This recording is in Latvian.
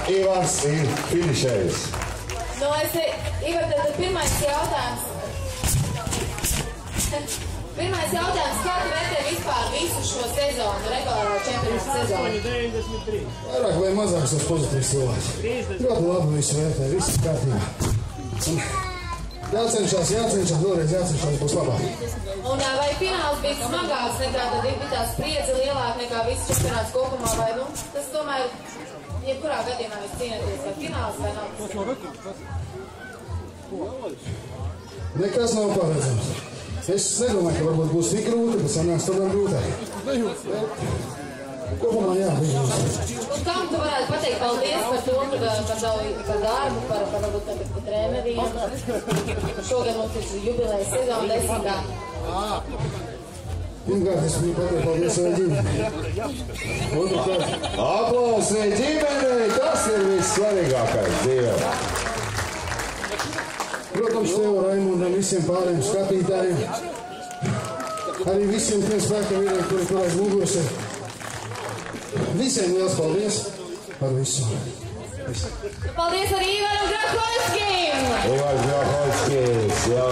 Ivars ir finišējis. Nu, Ivar, tad pirmais jautājums. Pirmais jautājums, kā tu vērtē vispār visu šo sezonu, regulāro čempionātu sezonu? 93. Vairāk vai mazāk esmu pozitīvs cilvēks. Ļoti labi visu vērtē, viss ir kārtībā. Jācenšas, vēlreiz jācenšas, būs labāk. Un vai fināls bija smagāks nekā, tad bija tā spriedze lielāka nekā viss čempionāts kopumā, vai nu? Tas tomēr, jebkurā gadījumā jūs cīnāties, vai fināls vai nav? Nekas nav paredzams. Es nedomāju, ka varbūt būs tik grūti, bet sanāks tomēr grūtāk. Kopumā jā, bija grūti. Un kam tu varētu pateikt paldies par to, par darbu, par varbūt tagad par treneriem? Šogad mums ir jubilejas sezona 10. Pirmkārt, es viņu pateicu paldies savai ģimenei. Otrkārt, Aplausi ģimenei, tas ir vissvarīgākais dzīvē. protams, tev, Raimundam, visiem pārējiem skatītājiem, arī visiem tiem spēka vīriem, kuri tur aiz muguras ir. Visiem liels paldies par visu. Paldies arī Ivaram Grahoļskim! Ivars Grahoļskis, jā.